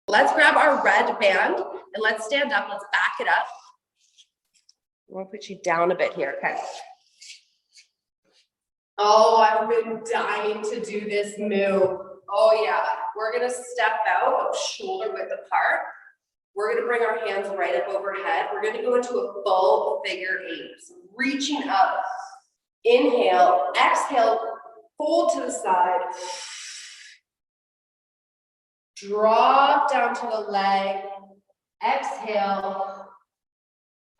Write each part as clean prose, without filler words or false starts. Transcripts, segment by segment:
Let's grab our red band and let's stand up. Let's back it up. I'm gonna put you down a bit here, okay? Oh, I've been dying to do this move. Oh yeah, we're gonna step out, shoulder width apart. We're gonna bring our hands right up overhead. We're gonna go into a full figure eight. So reaching up, inhale, exhale, fold to the side. Drop down to the leg, exhale,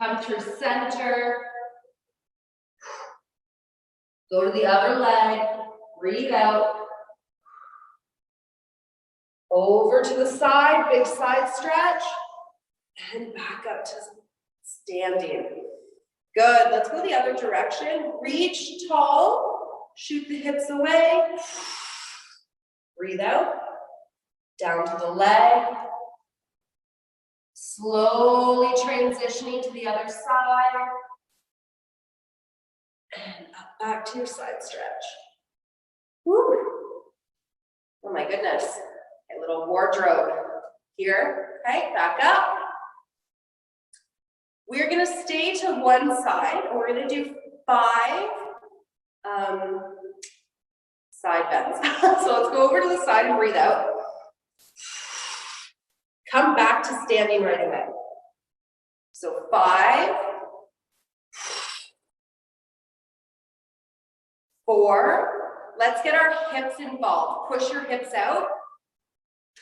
come through center, go to the other leg, breathe out, over to the side, big side stretch, and back up to standing. Good, let's go the other direction, reach tall, shoot the hips away, breathe out. Down to the leg, slowly transitioning to the other side, and up back to your side stretch. Woo. Oh my goodness, a little wardrobe here, okay, back up. We're gonna stay to one side, and we're gonna do 5 side bends. So let's go over to the side and breathe out. Come back to standing right away. So 5, 4, let's get our hips involved. Push your hips out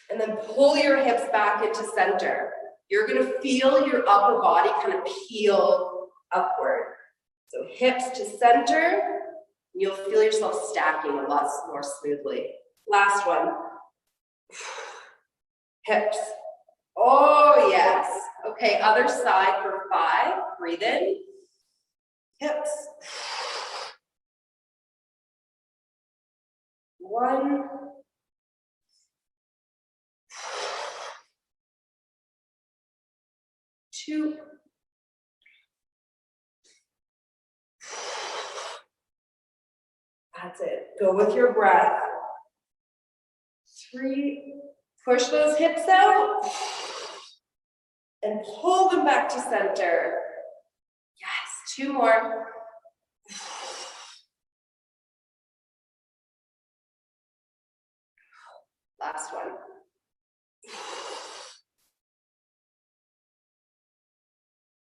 and then pull your hips back into center. You're gonna feel your upper body kind of peel upward. So hips to center, you'll feel yourself stacking a lot more smoothly. Last one. Hips. Oh, yes. Okay, other side for 5. Breathe in. Hips. 1. 2. That's it. Go with your breath. 3. Push those hips out and pull them back to center. Yes, 2 more. Last one.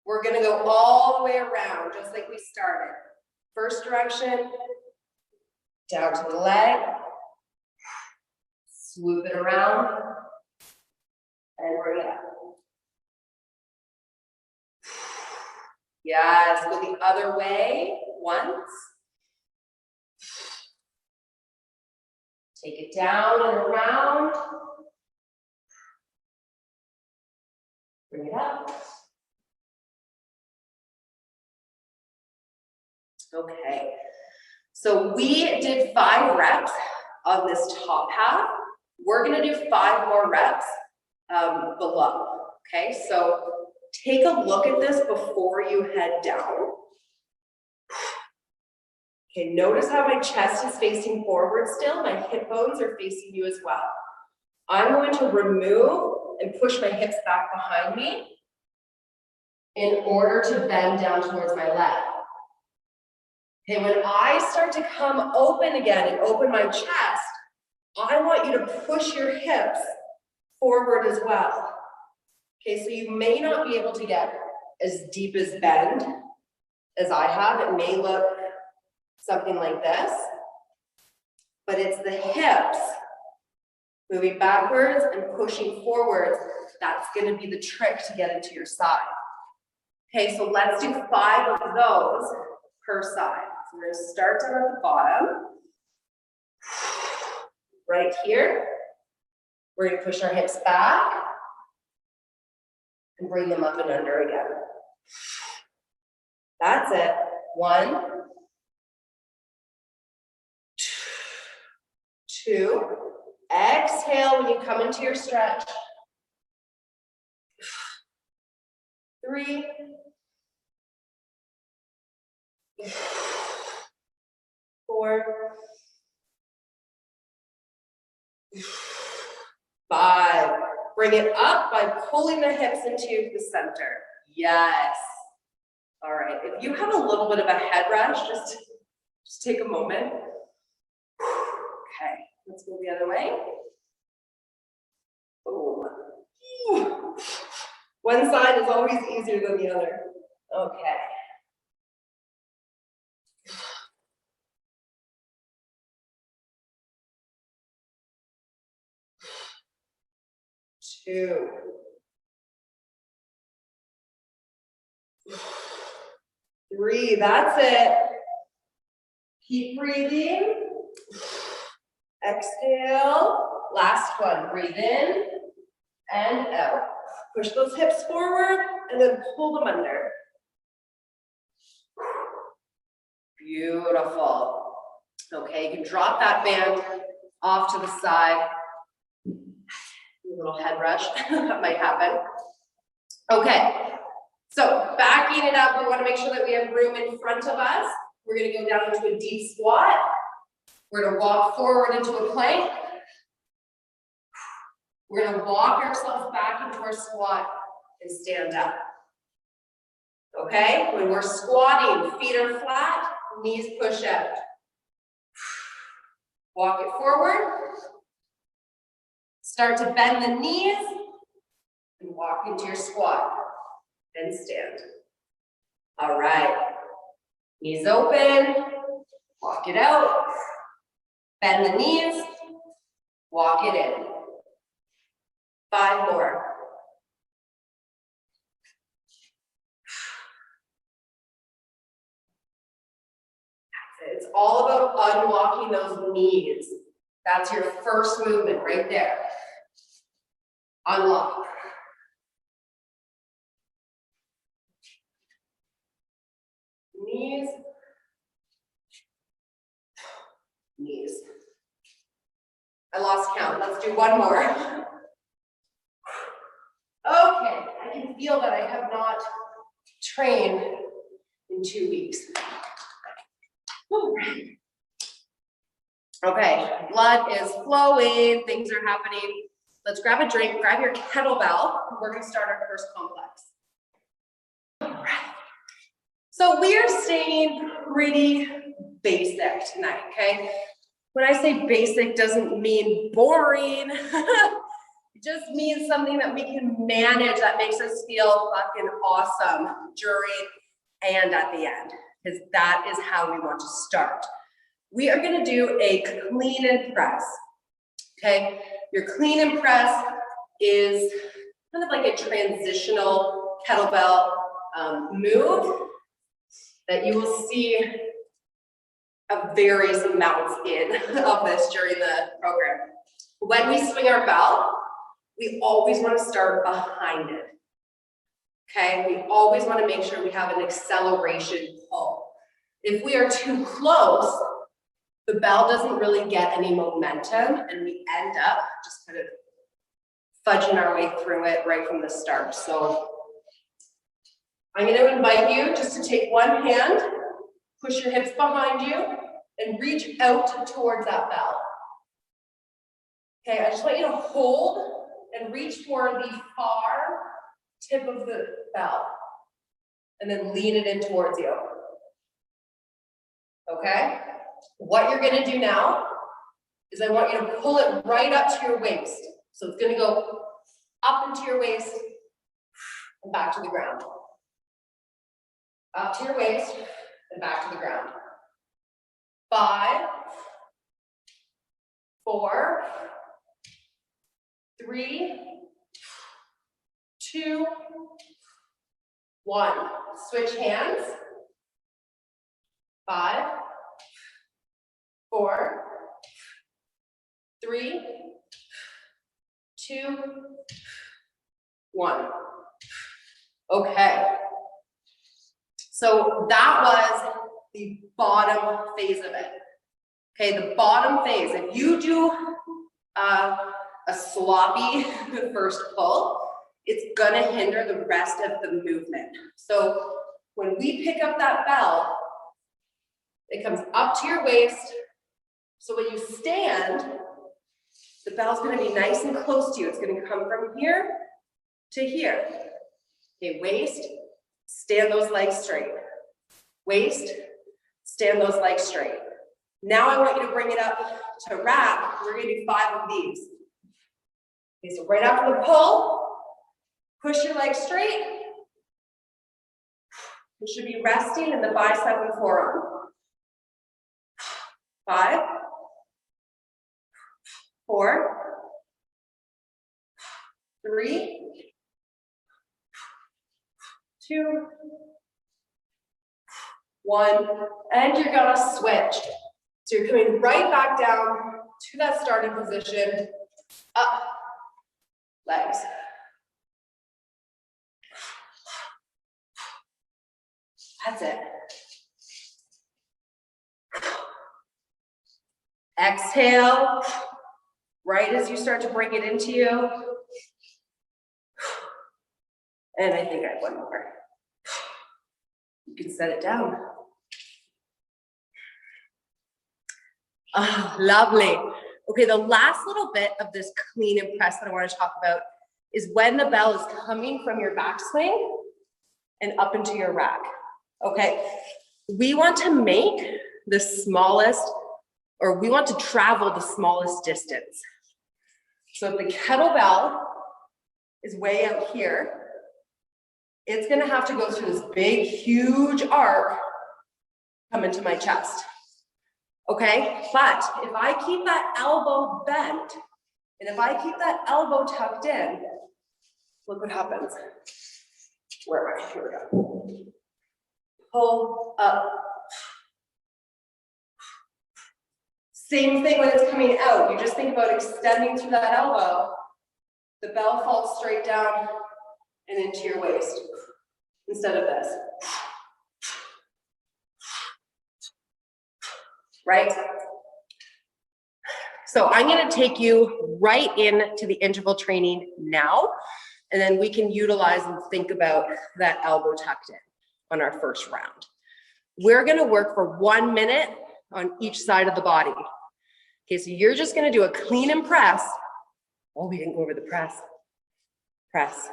We're gonna go all the way around, just like we started. First direction, down to the leg, swoop it around, and bring it up. Yes, go the other way once. Take it down and around. Bring it up. Okay, so we did 5 reps on this top half. We're gonna do 5 more reps below, okay? So take a look at this before you head down. Okay, notice how my chest is facing forward still, my hip bones are facing you as well. I'm going to remove and push my hips back behind me in order to bend down towards my leg. Okay, when I start to come open again and open my chest, I want you to push your hips forward as well. Okay, so you may not be able to get as deep as bend as I have. It may look something like this, but it's the hips moving backwards and pushing forwards. That's gonna be the trick to get into your side. Okay, so let's do 5 of those per side. So we're gonna start down at the bottom. Right here, we're gonna push our hips back and bring them up and under again. That's it. 1, 2. Exhale when you come into your stretch. 3. 4. 5. Bring it up by pulling the hips into the center. Yes. All right, if you have a little bit of a head rush, just take a moment. Okay, let's go the other way. Boom. One side is always easier than the other. Okay. Two. Three, that's it. Keep breathing. Exhale. Last one, breathe in and out. Push those hips forward and then pull them under. Beautiful. Okay, you can drop that band off to the side. A little head rush, that might happen. Okay, so backing it up, we want to make sure that we have room in front of us. We're going to go down into a deep squat. We're going to walk forward into a plank. We're going to walk ourselves back into our squat and stand up. Okay, when we're squatting, feet are flat, knees push out. Walk it forward. Start to bend the knees and walk into your squat and stand. All right, knees open, walk it out, bend the knees, walk it in. 5 more. It's all about unlocking those knees. That's your first movement right there. Unlock. Knees. Knees. I lost count. Let's do one more. Okay, I can feel that I have not trained in 2 weeks. All right. Okay, blood is flowing, things are happening. Let's grab a drink, grab your kettlebell. We're gonna start our first complex. All right. So we are staying pretty basic tonight, okay? When I say basic, doesn't mean boring. It just means something that we can manage that makes us feel fucking awesome during and at the end, because that is how we want to start. We are gonna do a clean and press, okay? Your clean and press is kind of like a transitional kettlebell move that you will see various amounts of this during the program. When we swing our bell, we always want to start behind it. Okay, we always want to make sure we have an acceleration pull. If we are too close, the bell doesn't really get any momentum and we end up just kind of fudging our way through it right from the start. So I'm going to invite you just to take one hand, push your hips behind you, and reach out towards that bell. Okay, I just want you to hold and reach for the far tip of the bell, and then lean it in towards you. Okay? What you're gonna do now is I want you to pull it right up to your waist. So it's gonna go up into your waist and back to the ground. Up to your waist and back to the ground. 5, 4, 3, 2, 1. Switch hands. 5, 4, 3, 2, 1. Okay. So that was the bottom phase of it. Okay, the bottom phase. If you do a sloppy first pull, it's gonna hinder the rest of the movement. So when we pick up that bell, it comes up to your waist. So when you stand, The bell's gonna be nice and close to you. It's gonna come from here to here. Okay, waist, stand those legs straight. Waist, stand those legs straight. Now I want you to bring it up to wrap. We're gonna do 5 of these. Okay, so right after the pull, push your legs straight. You should be resting in the bicep and forearm. 5, 4, 3, 2, 1, and you're gonna switch. So you're coming right back down to that starting position, up, legs. That's it. Exhale, right as you start to bring it into you. And I think I have one more. You can set it down. Oh, lovely. Okay, the last little bit of this clean and press that I want to talk about is when the bell is coming from your backswing and up into your rack. Okay, we want to make the smallest, or we want to travel the smallest distance. So if the kettlebell is way out here, it's gonna have to go through this big, huge arc, come into my chest. Okay, but if I keep that elbow bent, and if I keep that elbow tucked in, look what happens. Where am I? Here we go. Pull up. Same thing when it's coming out. You just think about extending through that elbow. The bell falls straight down and into your waist instead of this. Right? So I'm going to take you right into the interval training now, and then we can utilize and think about that elbow tucked in on our first round. We're going to work for 1 minute on each side of the body. Okay, so you're just going to do a clean and press. Oh, we didn't go over the press. Press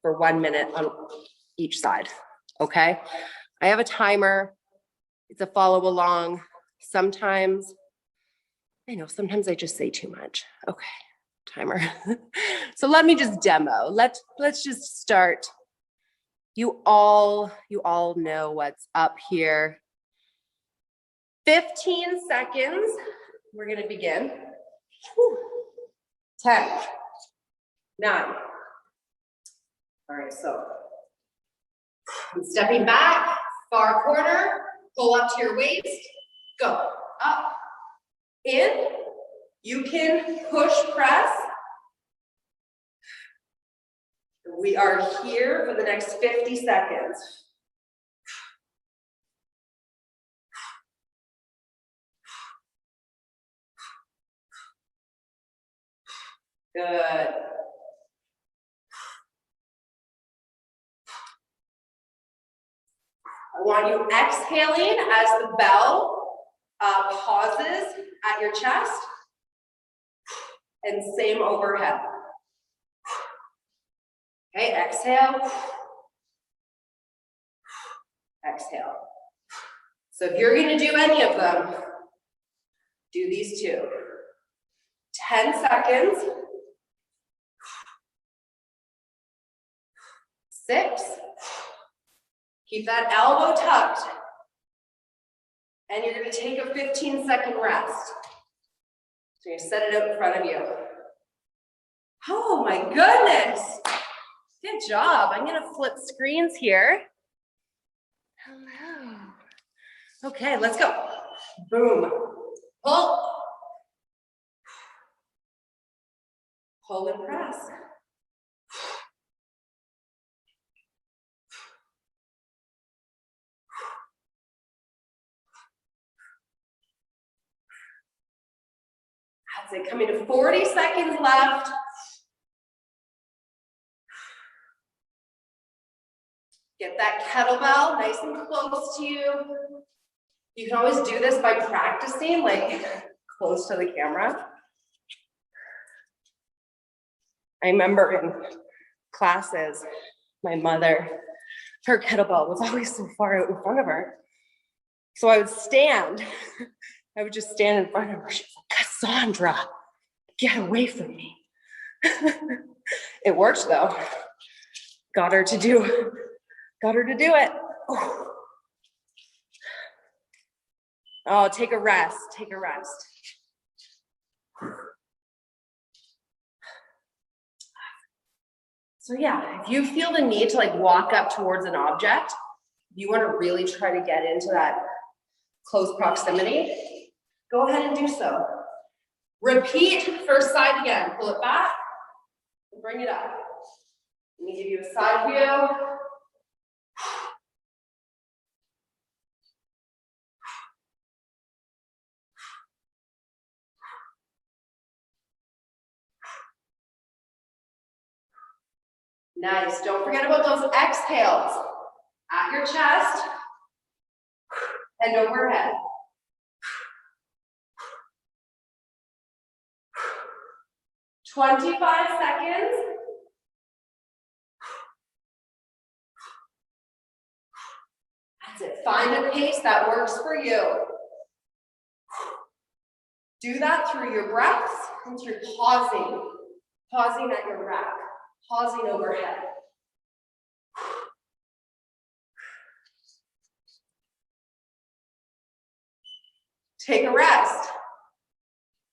for 1 minute on each side. Okay, I have a timer. It's a follow along. Sometimes, I know, sometimes I just say too much. Okay, timer. So let me just demo. Let's just start. You all know what's up here. 15 seconds. We're gonna begin. 10, 9. All right, so I'm stepping back, far corner, pull up to your waist, go, up, in. You can push, press. We are here for the next 50 seconds. Good. I want you exhaling as the bell pauses at your chest, and same overhead. Okay, exhale. Exhale. So if you're going to do any of them, do these two. 10 seconds. 6. Keep that elbow tucked. And you're going to take a 15-second rest. So you set it out in front of you. Oh my goodness. Good job. I'm going to flip screens here. Hello. Okay, let's go. Boom. Pull. Pull and press. That's it. Coming to 40 seconds left. Get that kettlebell nice and close to you. You can always do this by practicing, like close to the camera. I remember in classes, my mother, her kettlebell was always so far out in front of her. So I would stand, I would just stand in front of her. She's like, Cassandra, get away from me. It worked though. Got her to do it. Oh, take a rest. So yeah, if you feel the need to like walk up towards an object, you want to really try to get into that close proximity, go ahead and do so. Repeat first side again. Pull it back and bring it up. Let me give you a side view. Nice. Don't forget about those exhales. At your chest and overhead. "25 seconds. That's it. Find a pace that works for you. Do that through your breaths and through pausing at your rack, pausing overhead. Take a rest.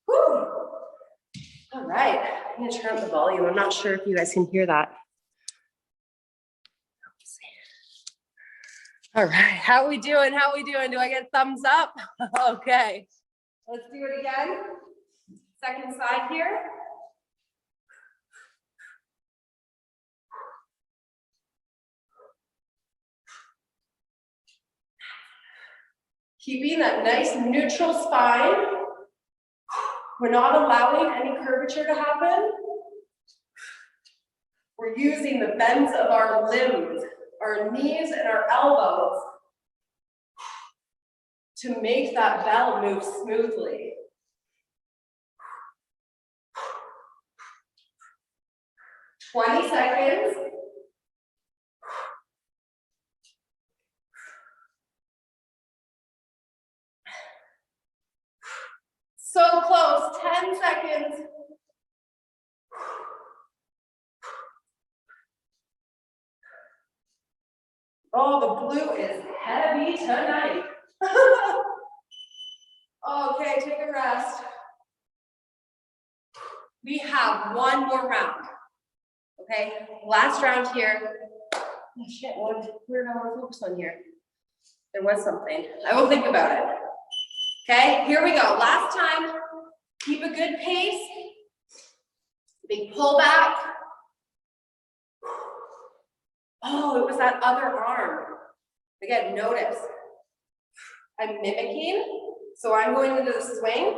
Whew. All right, I'm gonna turn up the volume. I'm not sure if you guys can hear that. Let's see. All right, how are we doing? Do I get thumbs up? Okay, let's do it again. Second side here. Keeping that nice neutral spine. We're not allowing any curvature to happen. We're using the bends of our limbs, our knees and our elbows to make that bell move smoothly. "20 seconds. So close, 10 seconds. Oh, the blue is heavy tonight. Okay, take a rest. We have one more round. Okay, last round here. Oh shit, where did I want to focus on here? There was something. I will think about it. Okay, here we go. Last time, keep a good pace. Big pull back. Oh, it was that other arm. Again, notice. I'm mimicking, so I'm going into the swing.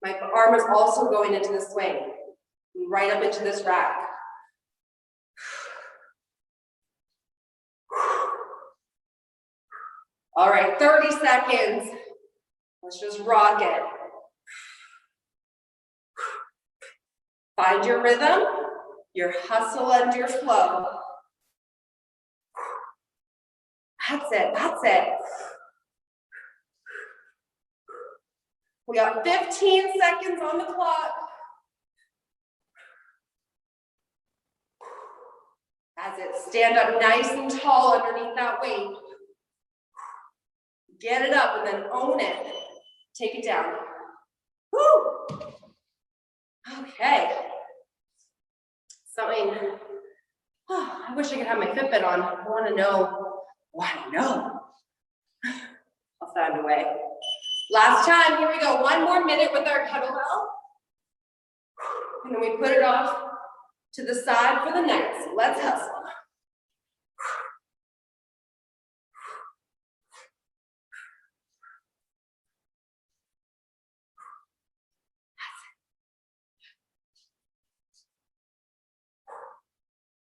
My arm is also going into the swing. Right up into this rack. All right, 30 seconds. Let's just rock it. Find your rhythm, your hustle and your flow. That's it. We got 15 seconds on the clock. That's it. Stand up nice and tall underneath that weight. Get it up and then own it. Take it down. Woo! Okay. Something. Oh, I wish I could have my Fitbit on. I want to know what I know. I'll find a way. Last time, here we go. 1 more minute with our kettlebell. And then we put it off to the side for the next. So let's hustle.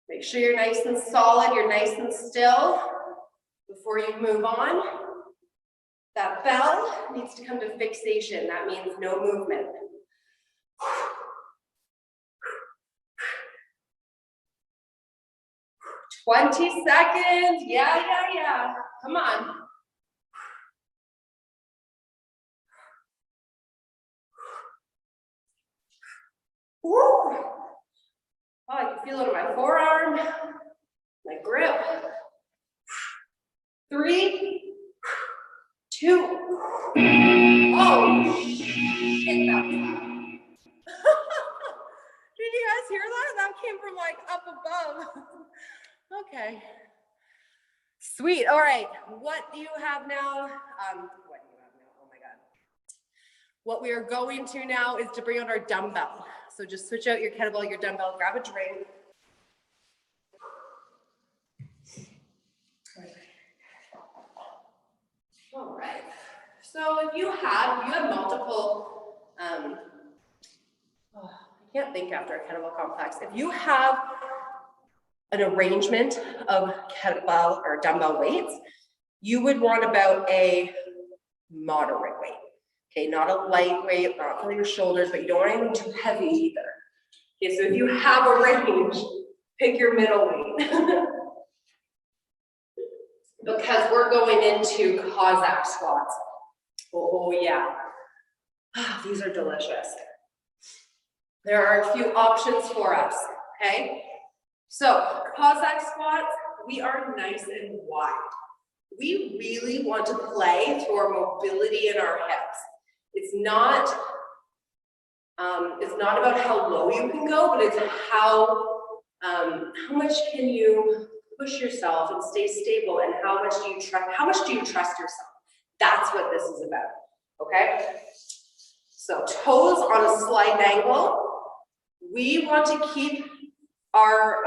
Make sure you're nice and solid, you're nice and still before you move on. That bell needs to come to fixation. That means no movement. 20 seconds. Yeah. Come on. Woo. Oh, I can feel it in my forearm, my grip. 3, 2. Oh, shit, that was loud. Did you guys hear that? That came from like up above. Okay. Sweet. All right. What do you have now? Oh my God. What we are going to now is to bring out our dumbbell. So just switch out your kettlebell, your dumbbell, grab a drink. All right. So if you have multiple, I can't think after a kettlebell complex. If you have an arrangement of kettlebell or dumbbell weights, you would want about a moderate weight. Okay, not a light weight, not for your shoulders, but you don't want anything too heavy either. Okay, so if you have a range, pick your middle weight. Because we're going into Cossack squats. Oh yeah, these are delicious. There are a few options for us, okay? So Cossack squats, we are nice and wide. We really want to play through our mobility in our hips. It's not about how low you can go, but it's how much can you push yourself and stay stable, and how much do you trust yourself? That's what this is about, okay? So toes on a slight angle. We want to keep our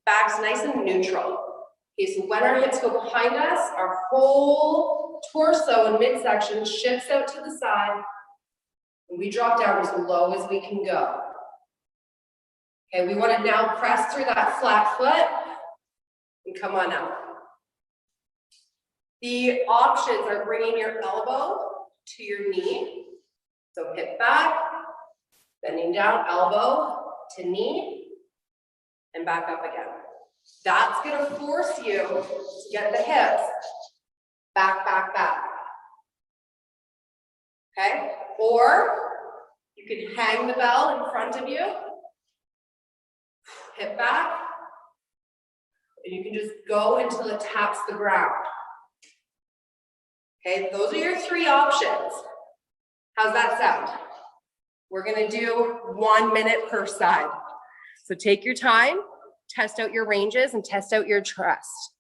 backs nice and neutral. Okay, so when our hips go behind us, our whole torso and midsection shifts out to the side, and we drop down as low as we can go. Okay, we want to now press through that flat foot and come on up. The options are bringing your elbow to your knee. So hip back, bending down, elbow to knee, and back up again. That's going to force you to get the hips back, back, back. Okay? Or you can hang the bell in front of you, hip back, and you can just go until it taps the ground. Okay, those are your 3 options. How's that sound? We're going to do 1 minute per side. So take your time, test out your ranges, and test out your trust.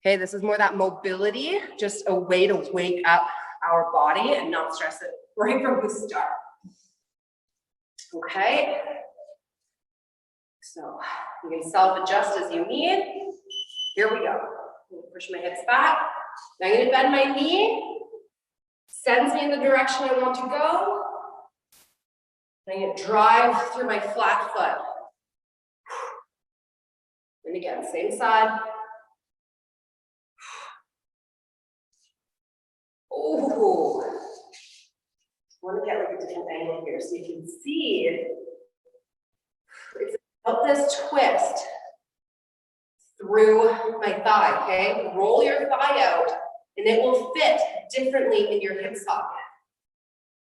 Okay, this is more that mobility, just a way to wake up our body and not stress it right from the start. Okay, so you can self-adjust as you need. Here we go. Push my hips back. Now I'm going to bend my knee. Sends me in the direction I want to go. I'm going to drive through my flat foot. And again, same side. Oh, I want to get like a different angle here so you can see. It's about this twist through my thigh, okay? Roll your thigh out, and it will fit differently in your hip socket.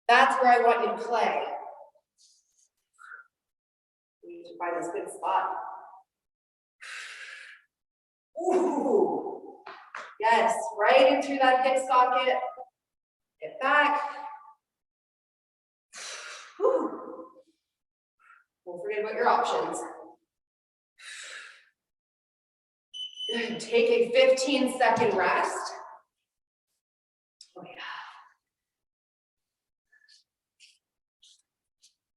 That's where I want you to play. You need to find this good spot. Ooh, yes, right into that hip socket. Get back. Whew. Don't forget about your options. Good. Take a 15-second rest. Oh yeah.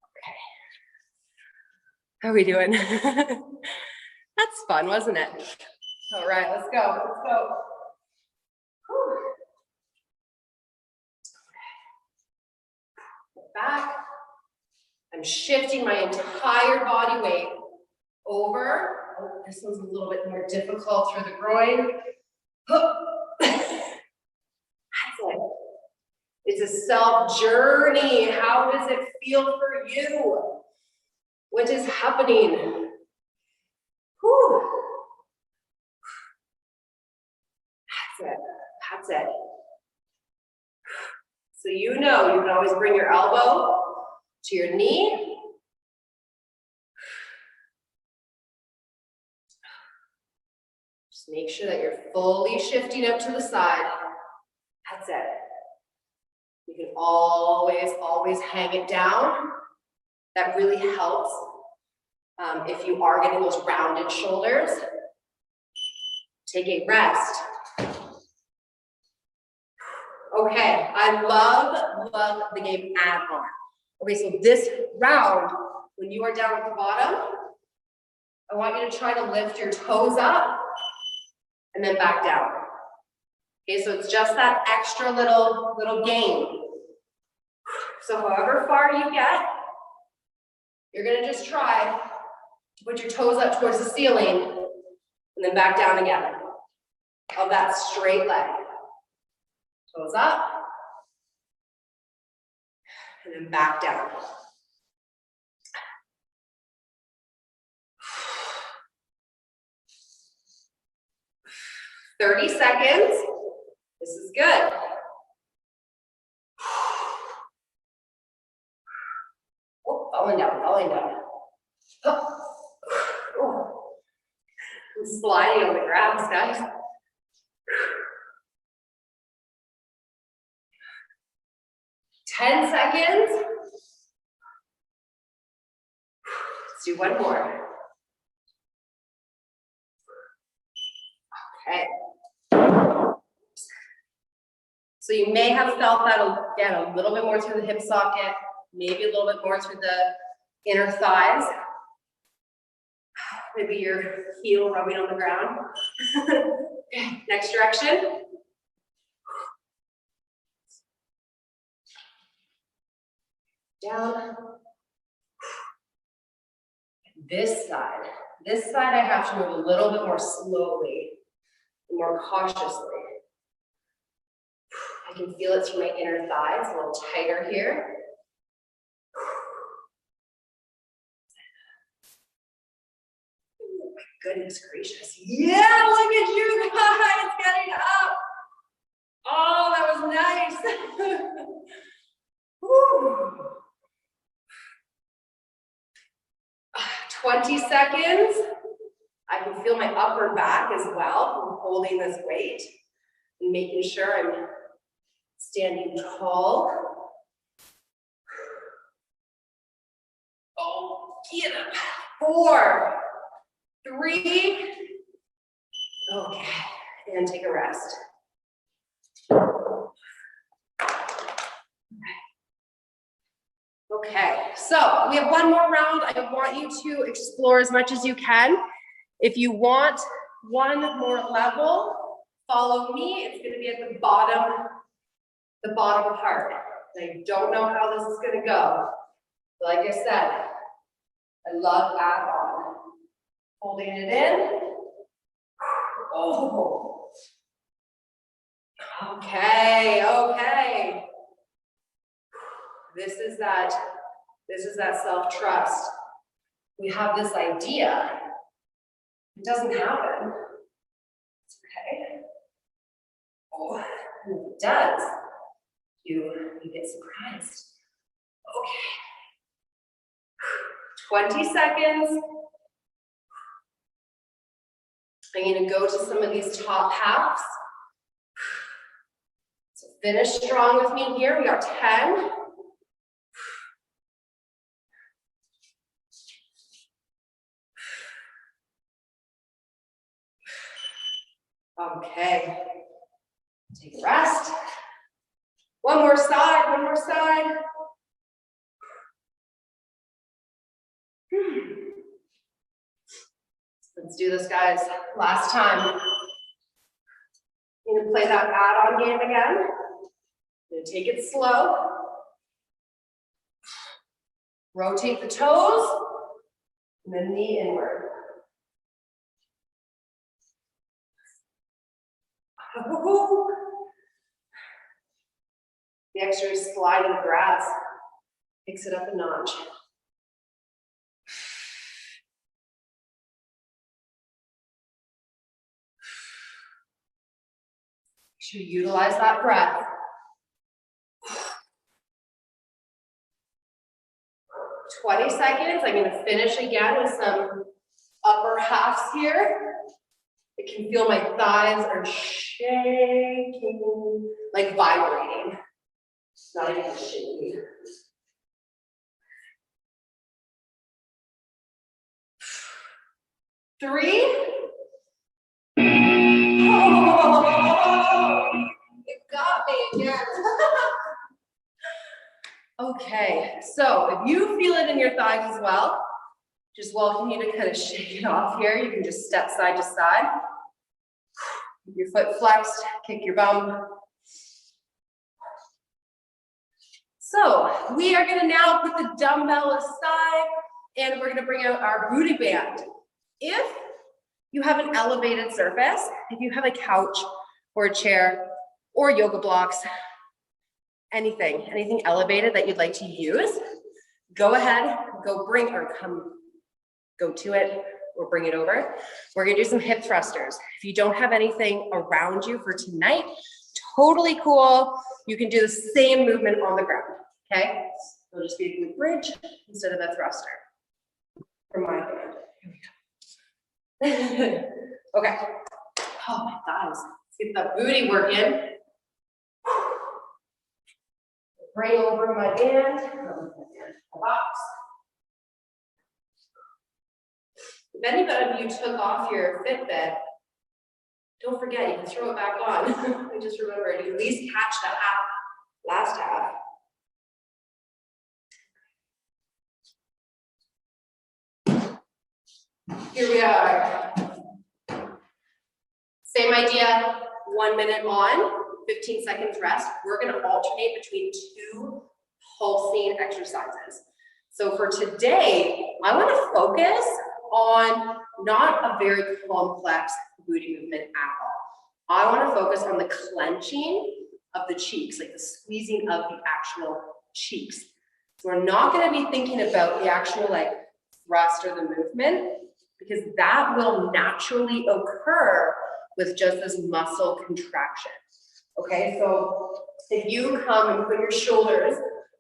Okay. How are we doing? That's fun, wasn't it? All right, let's go. Let's go. Whew. Back. I'm shifting my entire body weight over. Oh, this one's a little bit more difficult through the groin. That's it. It's a self journey. How does it feel for you? What is happening? Whew. So you know you can always bring your elbow to your knee. Just make sure that you're fully shifting up to the side. That's it. You can always, always hang it down. That really helps if you are getting those rounded shoulders. Take a rest. Okay, I love the game add-on. Okay, so this round, when you are down at the bottom, I want you to try to lift your toes up and then back down. Okay, so it's just that extra little gain. So however far you get, you're gonna just try to put your toes up towards the ceiling and then back down again of that straight leg. Toes up and then back down. "30 seconds. This is good. Oh, falling down. Oh. I'm sliding on the grass, guys. 10 seconds. Let's do one more. Okay. So you may have felt that again a little bit more through the hip socket, maybe a little bit more through the inner thighs. Maybe your heel rubbing on the ground. Okay, next direction. Down. This side I have to move a little bit more slowly, more cautiously. I can feel it through my inner thighs, a little tighter here. Oh my goodness gracious. Yeah, look at you guys getting up. Oh, that was nice. Woo. 20 seconds. I can feel my upper back as well from holding this weight and making sure I'm standing tall. Oh, get up. 4, 3. Okay, and take a rest. Okay, so we have one more round. I want you to explore as much as you can. If you want one more level, follow me. It's going to be at the bottom part. I don't know how this is going to go. But like I said, I love add-on. Holding it in. Oh. Okay. This is that self-trust. We have this idea. It doesn't happen. It's okay. Oh, and if it does, you get surprised. Okay. 20 seconds. I'm going to go to some of these top halves. So finish strong with me here. We got 10. Okay. Take a rest. One more side. Let's do this, guys. Last time. I'm going to play that add-on game again. I'm going to take it slow. Rotate the toes, and then knee inward. The extra slide in the grass picks it up a notch. Make sure you utilize that breath. 20 seconds. I'm gonna finish again with some upper halves here. I can feel my thighs are shaking, like vibrating. It's not even shaking. Three. Oh, it got me again. Okay, so if you feel it in your thighs as well, just welcome you to kind of shake it off here. You can just step side to side. Keep your foot flexed, kick your bum. So we are gonna now put the dumbbell aside and we're gonna bring out our booty band. If you have an elevated surface, if you have a couch or a chair or yoga blocks, anything elevated that you'd like to use, go ahead, go to it or bring it over. We're gonna do some hip thrusters. If you don't have anything around you for tonight, totally cool. You can do the same movement on the ground, okay? It'll just be a glute bridge instead of a thruster. For my hand, here we go. Okay, oh my thighs. Let's get the booty working. Bring over my band, box. If anybody of you took off your Fitbit, don't forget, you can throw it back on. I just remembered, you at least catch the last half. Here we are. Same idea, 1 minute on, 15 seconds rest. We're gonna alternate between two pulsing exercises. So for today, I wanna focus on not a very complex booty movement at all. I wanna focus on the clenching of the cheeks, like the squeezing of the actual cheeks. So we're not gonna be thinking about the actual like thrust or the movement, because that will naturally occur with just this muscle contraction. Okay, so if you come and put your shoulders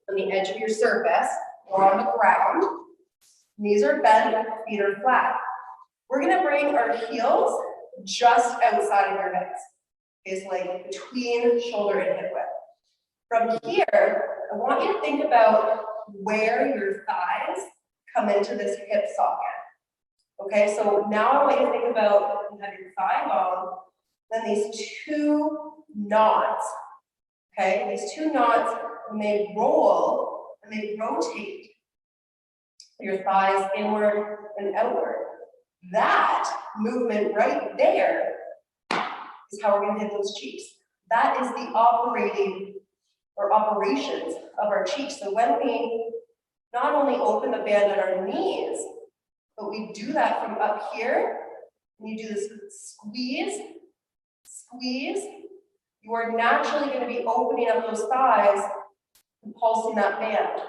on the edge of your surface or on the ground, knees are bent, feet are flat. We're gonna bring our heels just outside of your hips. Okay, so like between shoulder and hip width. From here, I want you to think about where your thighs come into this hip socket. Okay, so now I want you to think about, you have your thigh bone, then these two knots, okay? These two knots, when they roll and they rotate your thighs inward and outward. That movement right there is how we're gonna hit those cheeks. That is the operations of our cheeks. So when we not only open the band at our knees, but we do that from up here, and you do this squeeze, squeeze, you are naturally going to be opening up those thighs and pulsing that band.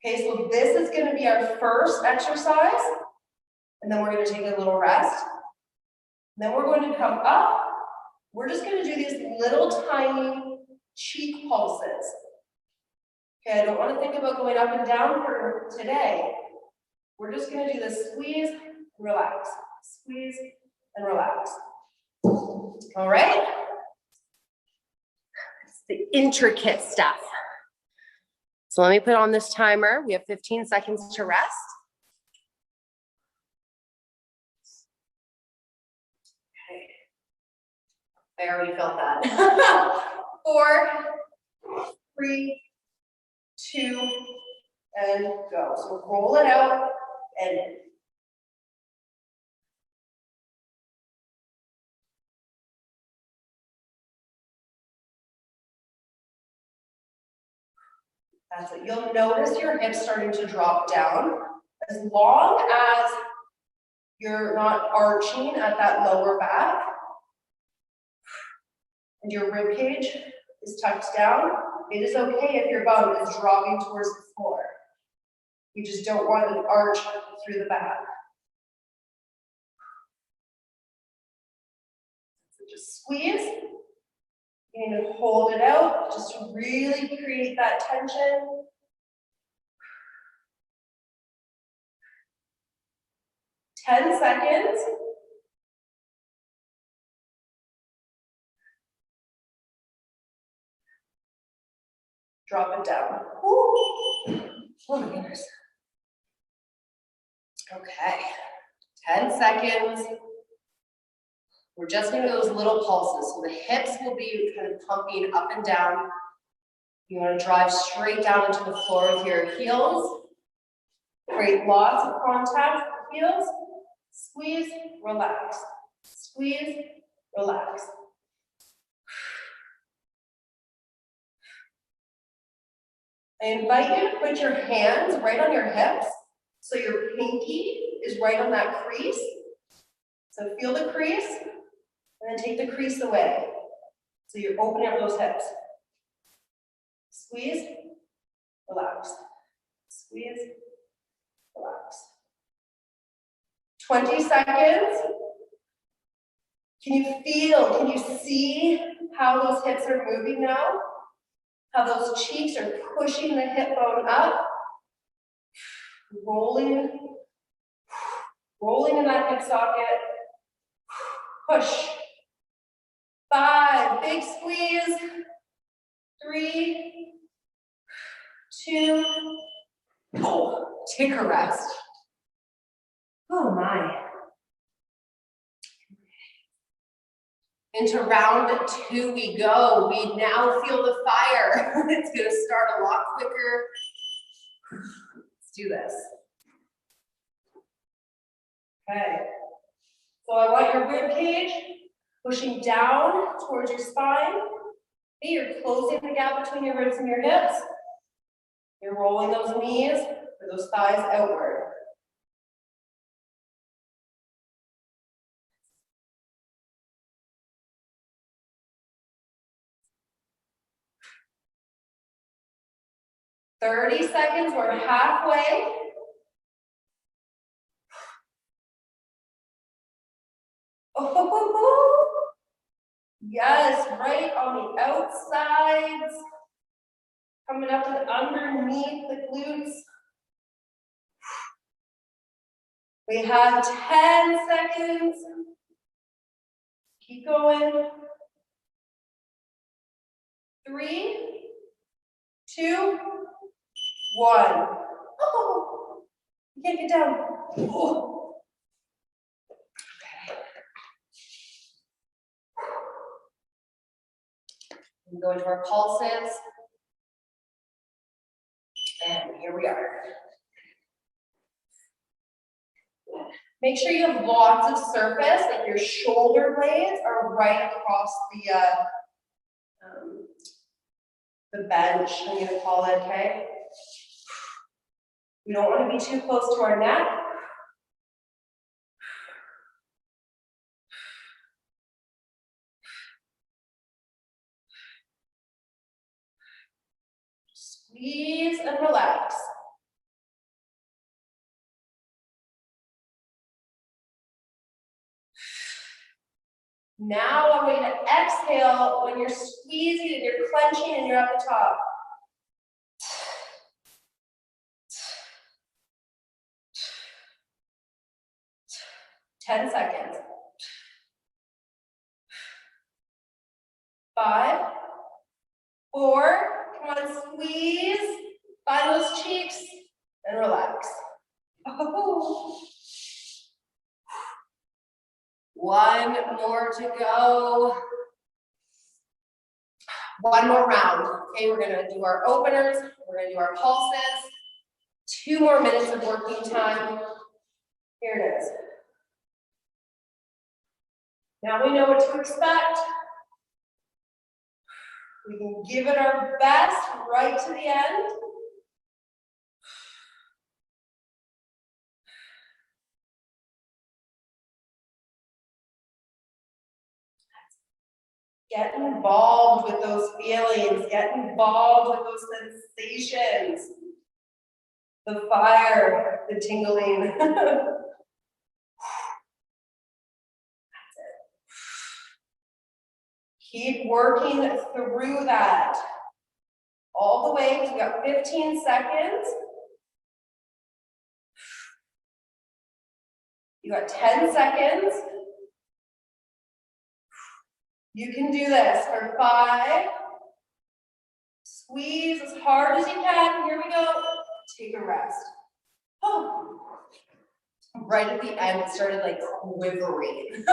Okay, so this is going to be our first exercise, and then we're going to take a little rest. Then we're going to come up. We're just going to do these little tiny cheek pulses. Okay, I don't want to think about going up and down for today. We're just going to do this squeeze, relax, squeeze, and relax. All right? It's the intricate stuff. So let me put on this timer. We have 15 seconds to rest. Okay. I already felt that. 4, 3, 2, and go. So roll it out and that's it. You'll notice your hips starting to drop down. As long as you're not arching at that lower back and your rib cage is tucked down, it is okay if your bum is dropping towards the floor. You just don't want an arch through the back. So just squeeze. You need to hold it out just to really create that tension. 10 seconds. Drop it down. Ooh. Oh my goodness. Okay, 10 seconds. We're just gonna do those little pulses. So the hips will be kind of pumping up and down. You wanna drive straight down into the floor with your heels. Create lots of contact with the heels. Squeeze, relax. Squeeze, relax. I invite you to put your hands right on your hips, so your pinky is right on that crease. So feel the crease, and then take the crease away. So you're opening up those hips. Squeeze, relax. Squeeze, relax. 20 seconds. Can you feel, can you see how those hips are moving now? How those cheeks are pushing the hip bone up, rolling in that hip socket, push. 5, big squeeze, 3, 2, oh, take a rest. Oh my. Into round 2 we go. We now feel the fire. It's gonna start a lot quicker. Let's do this. Okay. So I want your rib cage pushing down towards your spine. Okay, you're closing the gap between your ribs and your hips. You're rolling those knees or those thighs outward. "30 seconds, we're halfway. Oh, yes, right on the outsides. Coming up and underneath the glutes. We have 10 seconds. Keep going. 3, 2, 1. Oh, you can't get down. Oh. Okay. We go into our pulses. And here we are. Make sure you have lots of surface, like your shoulder blades are right across the bench, I'm gonna call it, okay? We don't want to be too close to our neck. Squeeze and relax. Now I want you to exhale when you're squeezing and you're clenching and you're at the top. Ten seconds. 5, 4, come on, squeeze. Find those cheeks and relax. Oh. 1 more to go. 1 more round. Okay, we're gonna do our openers, we're gonna do our pulses. 2 more minutes of working time. Here it is. Now we know what to expect. We can give it our best right to the end. Get involved with those feelings, get involved with those sensations. The fire, the tingling. That's it. Keep working through that. All the way, we got 15 seconds. You got 10 seconds. You can do this for 5. Squeeze as hard as you can. Here we go. Take a rest. Oh. Right at the end, it started like quivering.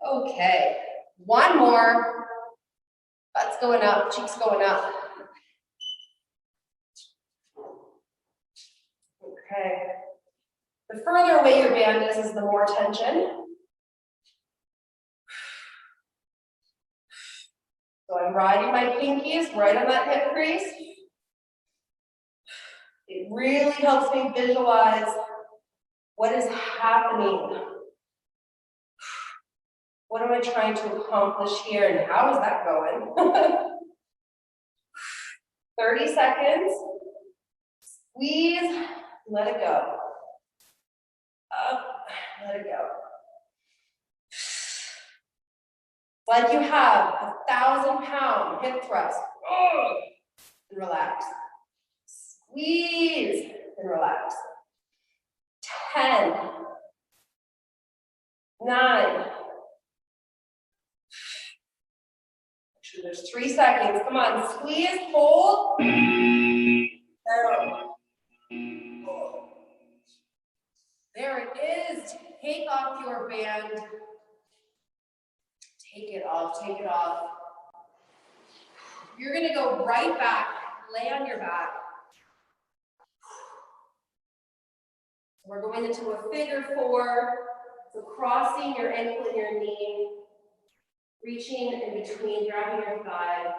Okay, one more. Butt's going up, cheeks going up. Okay. The further away your band is the more tension. So I'm riding my pinkies right on that hip crease. It really helps me visualize what is happening. What am I trying to accomplish here and how is that going? 30 seconds. Squeeze, let it go. Up, let it go. Like you have a 1,000-pound hip thrust. And relax. Squeeze and relax. 10, 9. Actually, there's 3 seconds. Come on, squeeze, hold. There it is. Take off your band. Take it off, take it off. You're gonna go right back, lay on your back. We're going into a figure 4. So crossing your ankle and your knee, reaching in between, grabbing your thigh.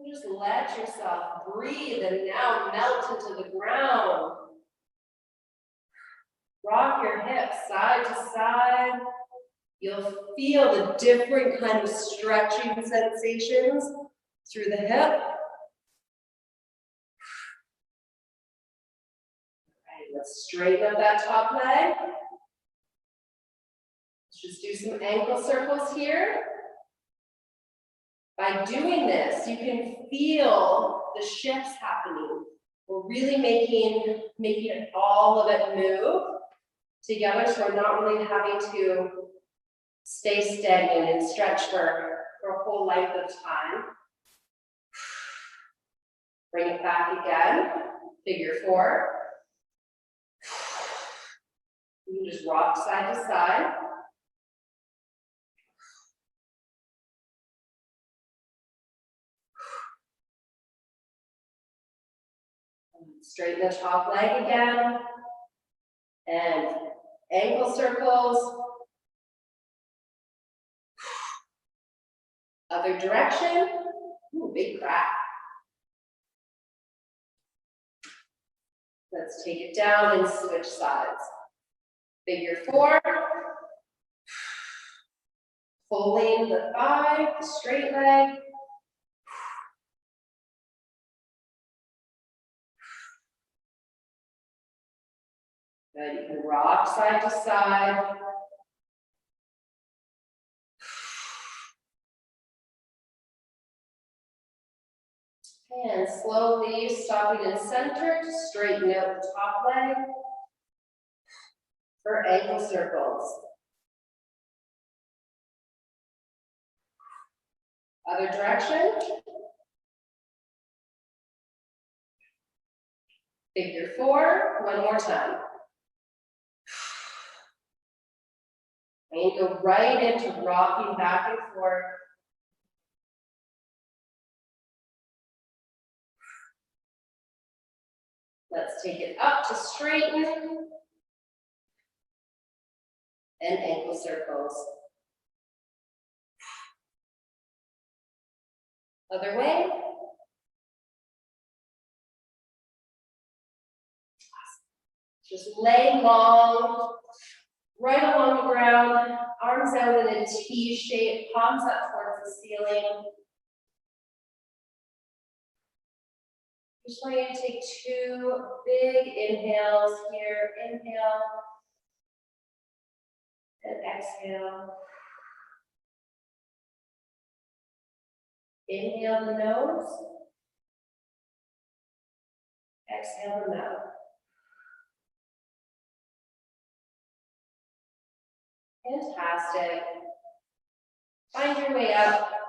Just let yourself breathe and now melt into the ground. Rock your hips side to side. You'll feel the different kind of stretching sensations through the hip. Let's straighten up that top leg. Let's just do some ankle circles here. By doing this, you can feel the shifts happening. We're really making all of it move together, so we're not really having to stay stagnant and stretch for a whole length of time. Bring it back again, figure 4. You can just rock side to side. Straighten the top leg again. And ankle circles. Other direction. Ooh, big crack. Let's take it down and switch sides. Figure 4. Pulling the thigh, the straight leg. Good, you can rock side to side. And slowly stopping in center to straighten out the top leg for ankle circles. Other direction. Figure 4, one more time. And you go right into rocking back and forth. Let's take it up to straighten. And ankle circles. Other way. Just lay long, right along the ground, arms out in a T shape, palms up towards the ceiling. Just want you to take 2 big inhales here. Inhale and exhale. Inhale the nose. Exhale them out. Fantastic. Find your way up